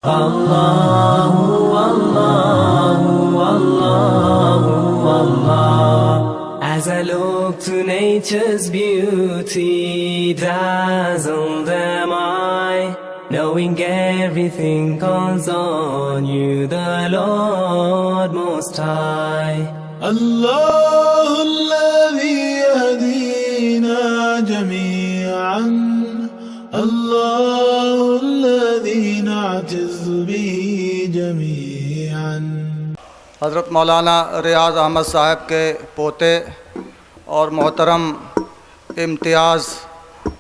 Allahu, Allahu, Allahu, Allah. As I look to nature's beauty, dazzled am I, knowing everything calls on you, the Lord Most High. الله الذي يهدينا جميعا، الله الذي نعتز به جميعا. حضرت مولانا ریاض احمد صاحب کے پوتے اور محترم امتیاز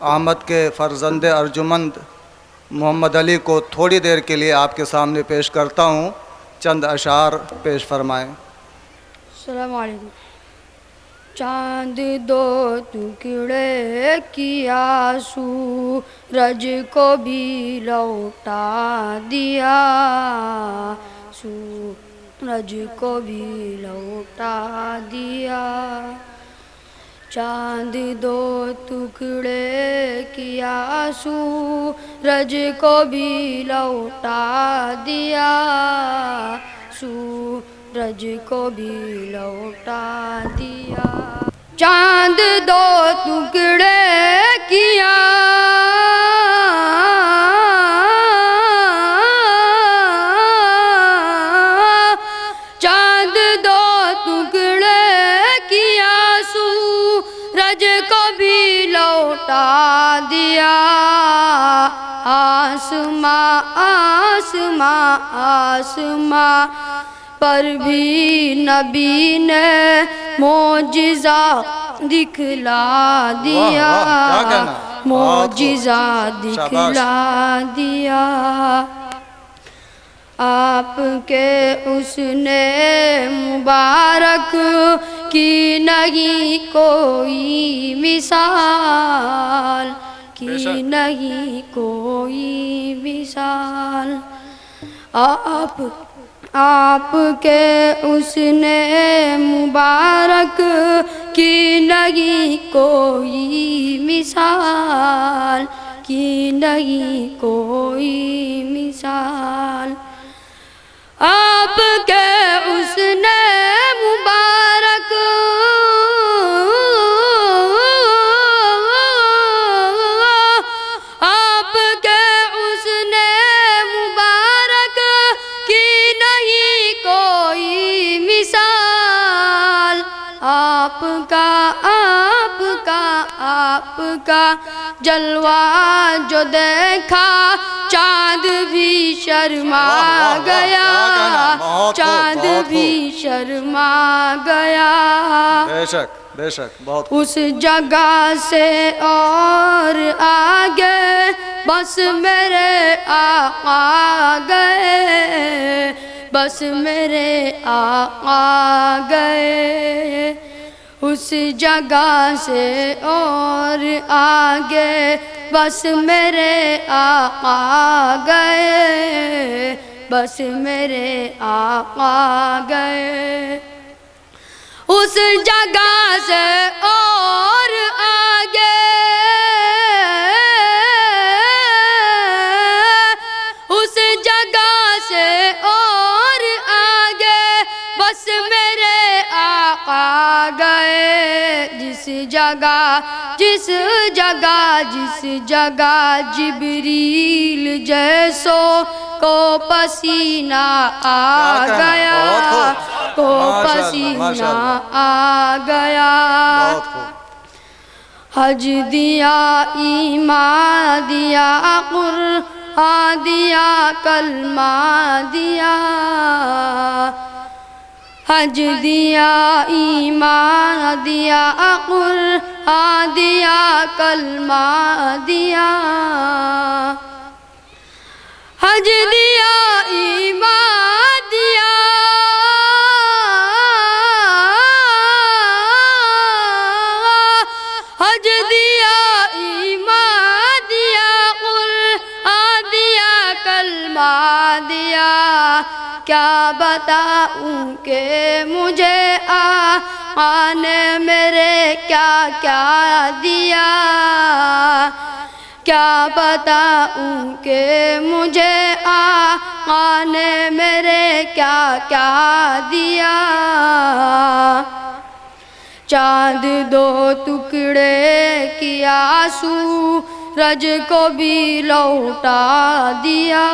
احمد کے فرزند ارجمند محمد علی کو تھوڑی دیر کے لیے آپ کے سامنے پیش کرتا ہوں. چند اشعار پیش فرمائیں. السلام علیکم. چاند دو ٹکڑے کیا سورج کو بھی لوٹا دیا، سورج کو بھی لوٹا دیا. چاند دو ٹکڑے کیا سورج کو بھی لوٹا دیا، سورج کو بھی لوٹا دیا. چاند دو ٹکڑے کیا چاند دو ٹکڑے کیا سورج کو بھی لوٹا دیا. آسماں آسماں آسماں پر بھی نبی نے معجزہ دکھلا دیا، معجزہ دکھلا دیا. آپ کے اس نے مبارک کی نہیں کوئی مثال، کی نہیں کوئی مثال. آپ کے اس نے مبارک کی نہیں کوئی مثال، کی نہیں کوئی مثال. آپ کے اس نے مبارک آپ کے اس نے مبارک کی نہیں کوئی مثال. آپ کا جلوہ جو دیکھا چاند بھی شرما گیا، چاند بھی شرما گیا. بے شک بے شک بہت. اس جگہ سے اور آگے بس میرے آقا گئے، بس میرے آقا گئے. اس جگہ سے اور آگے بس میرے آقا گئے، بس میرے آقا گئے. اس جگہ سے اور آگے اس جگہ سے اور آگے بس میرے آقا گئے. جس جگہ جبریل جیسو کو پسینہ آ گیا، کو پسینہ آ گیا. حج دیا ایمان دیا قرآن دیا کلمہ دیا، حج دیا ایمان دیا قرآن دیا کلمہ دیا. حج دیا ایمان دیا حج دیا ایمان دیا قرآن دیا کلمہ دیا. کیا بتاؤں کہ مجھے آقا نے میرے کیا کیا دیا، کیا بتاؤں کہ مجھے آقا نے میرے کیا کیا دیا. چاند دو ٹکڑے کیا سورج کو بھی لوٹا دیا,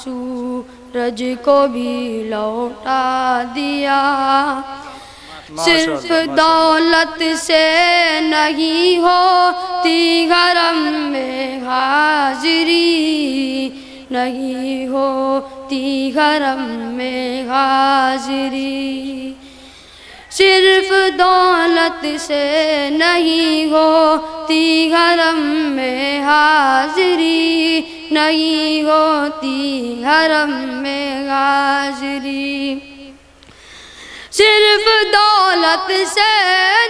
سورج کو بھی لوٹا دیا. صرف دولت سے نہیں ہوتی حرم میں حاضری, نہیں ہوتی حرم میں حاضری. صرف دولت سے نہیں ہوتی حرم میں حاضری, نہیں ہوتی حرم میں حاضری. صرف دولت سے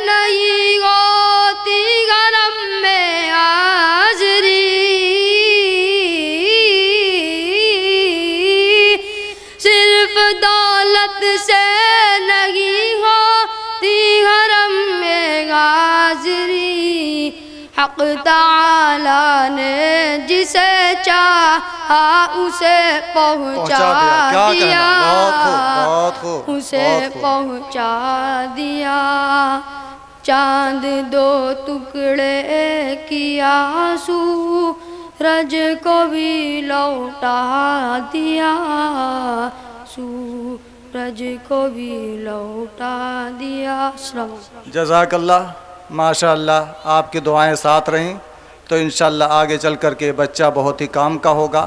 نہیں ہوتی حرم میں حاضری, صرف دولت سے نہیں ہوتی حرم میں حاضری. حق تعالی نے جسے چاہا اسے پہنچا دیا, اسے پہنچا دیا. چاند دو ٹکڑے کیا سورج کو بھی لوٹا دیا, سورج کو بھی لوٹا دیا. جزاک اللہ. ماشاء اللہ, آپ کی دعائیں ساتھ رہیں تو انشاءاللہ آگے چل کر کے بچہ بہت ہی کام کا ہوگا.